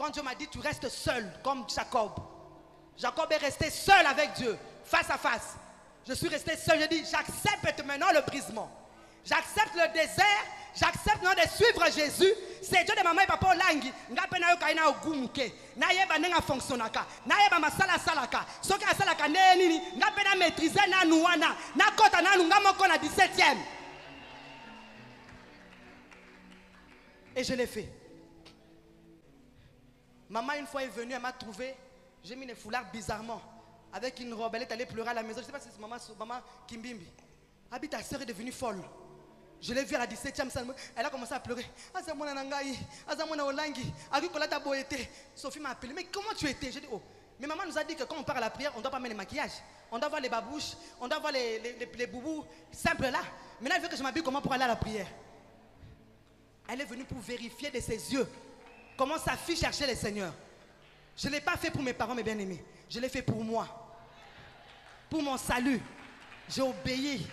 Quand Dieu m'a dit, tu restes seul, comme Jacob. Jacob est resté seul avec Dieu, face à face. Je suis resté seul, je dis, j'accepte maintenant le brisement. J'accepte le désert, j'accepte maintenant de suivre Jésus. C'est Dieu de maman et papa langi. Ngapena yo kaina ogumuke. Na yeba nenga fonctionnaka. Na yeba masala salaka. Soki asalaka neni ngapena maîtriser na nuwana. Na kota na lunga moko na 17e. Et je l'ai fait. Maman une fois est venue, elle m'a trouvé. J'ai mis les foulards bizarrement. Avec une robe, elle est allée pleurer à la maison. Je ne sais pas si c'est maman Kimbimbi. Abi, ta soeur est devenue folle. Je l'ai vue à la 17e salle. Elle a commencé à pleurer. Azamona Nangaï, Azamona Olangi, Agricolata Boété. Sophie m'a appelé. Mais comment tu étais? J'ai dit, oh. Mais maman nous a dit que quand on part à la prière, on ne doit pas mettre les maquillages. On doit voir les babouches, on doit voir les boubous simples là. Maintenant, elle veut que je m'habille comment pour aller à la prière. Elle est venue pour vérifier de ses yeux comment sa fille cherchait le Seigneur. Je ne l'ai pas fait pour mes parents, mes bien-aimés. Je l'ai fait pour moi. Pour mon salut. J'ai obéi.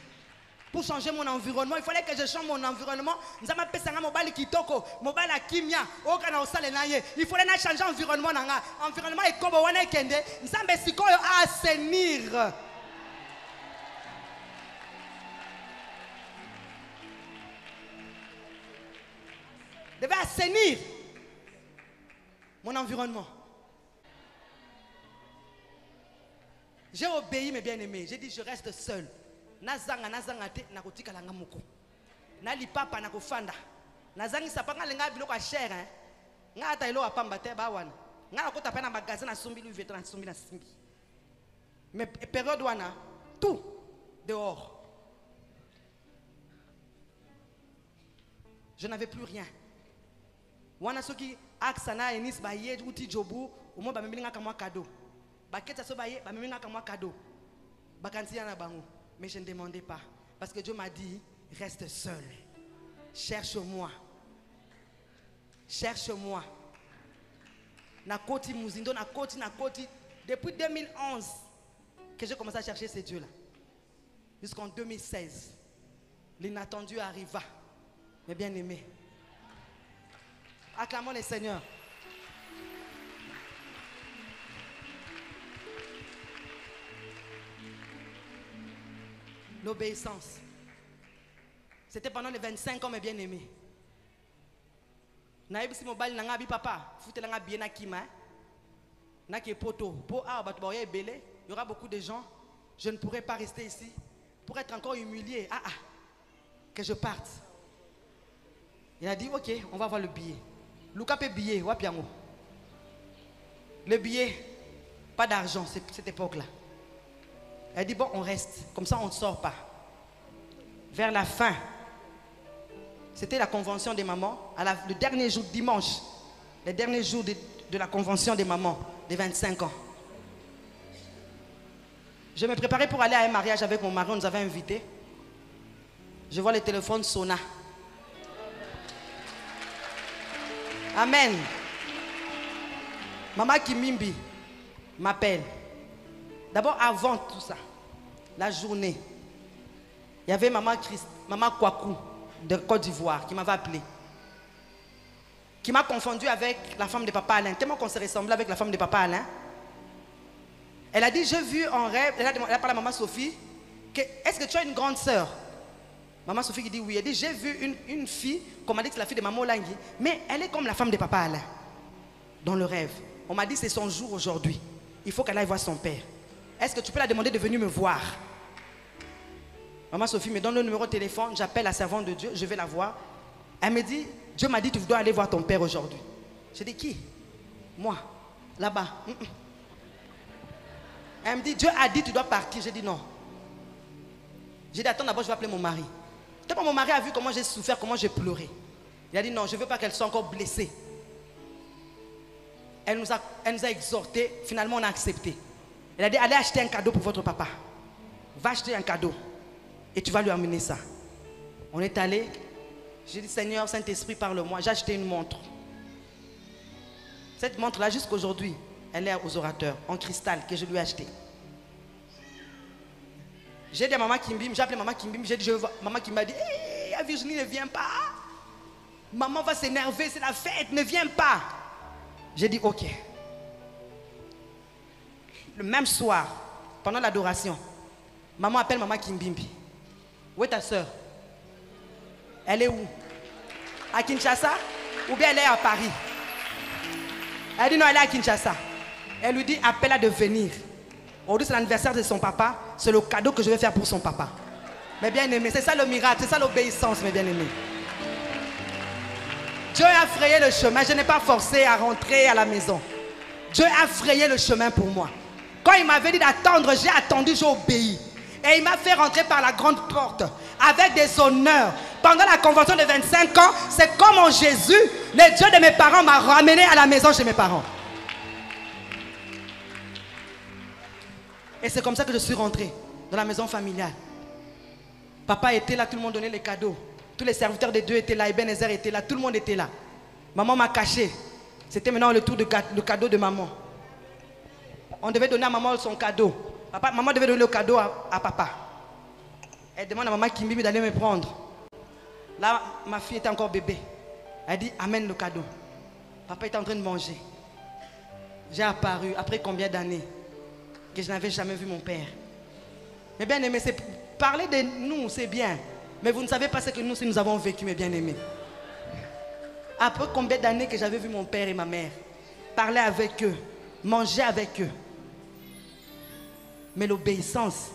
Pour changer mon environnement, il fallait que je change mon environnement. Il fallait que je change l'environnement. L'environnement est comme on est kende. Nous avons assainir. Je devais assainir mon environnement. J'ai obéi mes bien-aimés. J'ai dit je reste seul. Nazanga te nakotika langa moko. Na lipapa nakofanda. Nazangi sapanga lenga biloko a cher hein. Nga ata ilo apamba te ba wana. Nga nakota pa na magasin na sombi Louis Vuitton na sombi na simbi. Mais période wana tout dehors. Je n'avais plus rien. Wana soki aksana enis ba ye uti jobu au moins ba meminga kamwa cadeau. Ba ketsa so ba ye ba meminga kamwa cadeau. Ba kantia na bango. Mais je ne demandais pas. Parce que Dieu m'a dit, reste seul. Cherche-moi. Cherche-moi. Nakoti Muzindo, Nakoti. Depuis 2011 que j'ai commencé à chercher ces dieux-là. Jusqu'en 2016. L'inattendu arriva. Mes bien-aimés. Acclamons les Seigneurs. L'obéissance. C'était pendant les 25 ans, mes bien-aimés. Naïbsi mobile nangabi papa, foutez langa bien na kima. Na ke poto, po a batboye belé, il y aura beaucoup de gens. Je ne pourrai pas rester ici pour être encore humilié. Que je parte. Il a dit OK, on va voir le billet. Luka pe billet, wapiango. Le billet, pas d'argent cette époque-là. Elle dit bon, on reste, comme ça on ne sort pas. Vers la fin, c'était la convention des mamans, le dernier jour, dimanche, le dernier jour de la convention des mamans, des 25 ans. Je me préparais pour aller à un mariage avec mon mari, on nous avait invités. Je vois le téléphone sonner. Amen. Maman Kimimbi m'appelle. D'abord, avant tout ça, la journée, il y avait maman Kwaku de Côte d'Ivoire qui m'avait appelé. Qui m'a confondu avec la femme de papa Alain. Tellement qu'on se ressemblait avec la femme de papa Alain. Elle a dit, j'ai vu en rêve, elle a parlé à maman Sophie, est-ce que tu as une grande sœur? Maman Sophie qui dit oui. Elle dit, j'ai vu une fille, qu'on m'a dit que c'est la fille de maman Olangi, mais elle est comme la femme de papa Alain. Dans le rêve. On m'a dit, c'est son jour aujourd'hui. Il faut qu'elle aille voir son père. Est-ce que tu peux la demander de venir me voir? Maman Sophie me donne le numéro de téléphone, j'appelle la servante de Dieu, je vais la voir. Elle me dit, Dieu m'a dit, tu dois aller voir ton père aujourd'hui. Je dis, qui? Moi, là-bas. Elle me dit, Dieu a dit, tu dois partir. Je dis, non. J'ai dit, attends, d'abord, je vais appeler mon mari. Quand mon mari a vu comment j'ai souffert, comment j'ai pleuré, il a dit, non, je ne veux pas qu'elle soit encore blessée. Elle nous a exhortés, finalement, on a accepté. Elle a dit, allez acheter un cadeau pour votre papa. Va acheter un cadeau. Et tu vas lui amener ça. On est allé. J'ai dit, Seigneur, Saint-Esprit, parle-moi. J'ai acheté une montre. Cette montre-là, jusqu'aujourd'hui, elle est aux orateurs, en cristal, que je lui ai acheté. J'ai dit à maman Kimbim, j'ai appelé maman Kimbim, j'ai dit, je veux voir. Maman qui m'a dit, hey, Virginie ne vient pas. Maman va s'énerver, c'est la fête, ne viens pas. J'ai dit ok. Le même soir, pendant l'adoration, maman appelle maman Kimbimbi. Où est ta soeur? Elle est où? À Kinshasa? Ou bien elle est à Paris? Elle dit non, elle est à Kinshasa. Elle lui dit appelle-la de venir. Aujourd'hui c'est l'anniversaire de son papa. C'est le cadeau que je vais faire pour son papa. Mes bien-aimés, c'est ça le miracle, c'est ça l'obéissance, mes bien-aimés. Dieu a frayé le chemin. Je n'ai pas forcé à rentrer à la maison. Dieu a frayé le chemin pour moi. Quand il m'avait dit d'attendre, j'ai attendu, j'ai obéi. Et il m'a fait rentrer par la grande porte avec des honneurs. Pendant la convention de 25 ans, c'est comme en Jésus, le Dieu de mes parents m'a ramené à la maison chez mes parents. Et c'est comme ça que je suis rentré dans la maison familiale. Papa était là, tout le monde donnait les cadeaux. Tous les serviteurs de Dieu étaient là, Ebenezer était là, tout le monde était là. Maman m'a caché. C'était maintenant le tour de le cadeau de maman. On devait donner à maman son cadeau. Maman devait donner le cadeau à papa. Elle demande à maman Kimbi d'aller me prendre. Là, ma fille était encore bébé. Elle dit, amène le cadeau. Papa était en train de manger. J'ai apparu, après combien d'années, que je n'avais jamais vu mon père. Mais bien aimé, parler de nous, c'est bien. Mais vous ne savez pas ce que nous avons vécu, mes bien-aimés. Après combien d'années que j'avais vu mon père et ma mère, parler avec eux, manger avec eux. Mais l'obéissance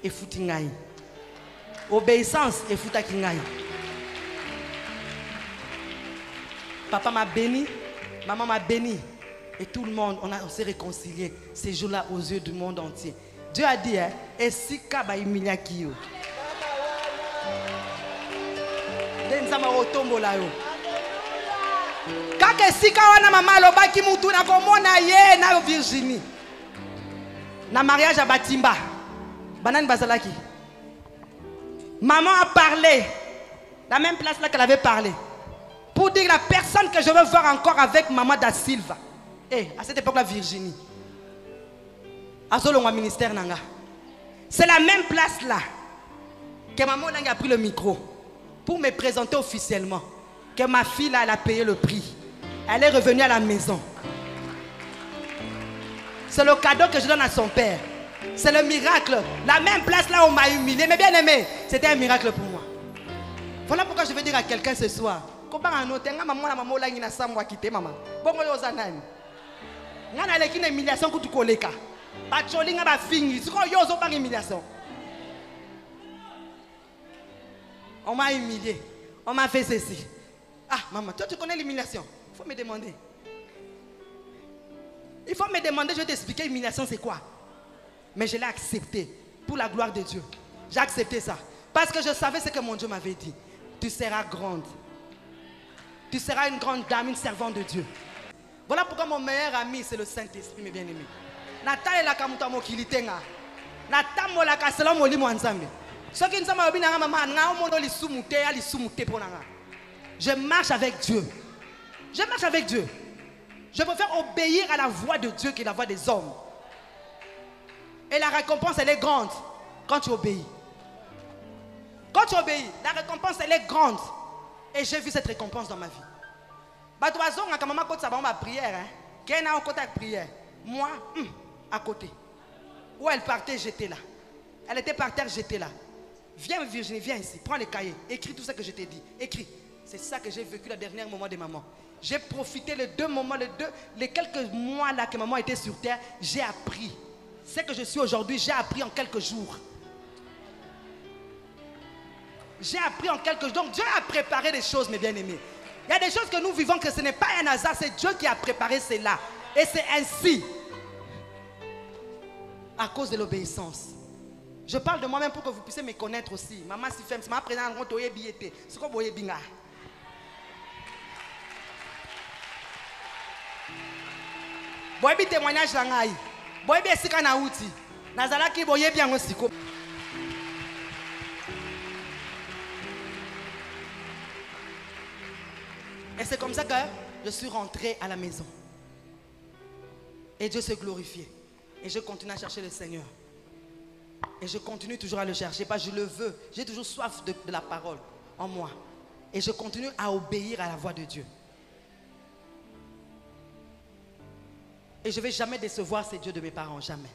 est foutingaï. Obéissance est foutakingaï. Papa m'a béni, maman m'a béni. Et tout le monde, on s'est réconciliés ces jours-là aux yeux du monde entier. Dieu a dit, hein, et si kaba imiliakio. Kake sika wana mama lobaki mutu na komona ye na Virginie. Na mariage à Batimba. Banane Bazalaki. Maman a parlé. La même place là qu'elle avait parlé. Pour dire la personne que je veux voir encore avec maman da Silva. À cette époque là Virginie. Azolongwa ministère nanga. C'est la même place là que maman a pris le micro pour me présenter officiellement que ma fille là, elle a payé le prix. Elle est revenue à la maison. C'est le cadeau que je donne à son père. C'est le miracle. La même place là où on m'a humilié. Mais bien aimé, c'était un miracle pour moi. Voilà pourquoi je vais dire à quelqu'un ce soir. On m'a humilié. On m'a fait ceci. Ah, maman, toi tu connais l'humiliation. Il faut me demander. Il faut me demander, je vais t'expliquer l'humiliation c'est quoi. Mais je l'ai accepté pour la gloire de Dieu. J'ai accepté ça. Parce que je savais ce que mon Dieu m'avait dit. Tu seras grande. Tu seras une grande dame, une servante de Dieu. Voilà pourquoi mon meilleur ami c'est le Saint-Esprit, mes bien-aimés. Je marche avec Dieu. Je marche avec Dieu. Je préfère obéir à la voix de Dieu que la voix des hommes. Et la récompense, elle est grande quand tu obéis. Quand tu obéis, la récompense, elle est grande. Et j'ai vu cette récompense dans ma vie. Moi, à côté. Où elle partait, j'étais là. Elle était par terre, j'étais là. Viens Virginie, viens ici, prends les cahiers, écris tout ce que je t'ai dit, écris. C'est ça que j'ai vécu le dernier moment de maman. J'ai profité les deux moments, les quelques mois là que maman était sur terre, j'ai appris. Ce que je suis aujourd'hui, j'ai appris en quelques jours. J'ai appris en quelques jours. Donc Dieu a préparé des choses, mes bien-aimés. Il y a des choses que nous vivons que ce n'est pas un hasard, c'est Dieu qui a préparé cela. Et c'est ainsi, à cause de l'obéissance. Je parle de moi-même pour que vous puissiez me connaître aussi. Maman si femme, ma présence en toye billet. Ce que vous voyez bien. Boy bi témoignage la ngai. Boy bi esika na uti. Nazala ki boye bien osiko. Et c'est comme ça que je suis rentré à la maison. Et Dieu s'est glorifié. Et je continue à chercher le Seigneur. Et je continue toujours à le chercher parce que je le veux. J'ai toujours soif de la parole en moi. Et je continue à obéir à la voix de Dieu. Et je ne vais jamais décevoir ces dieux de mes parents, jamais.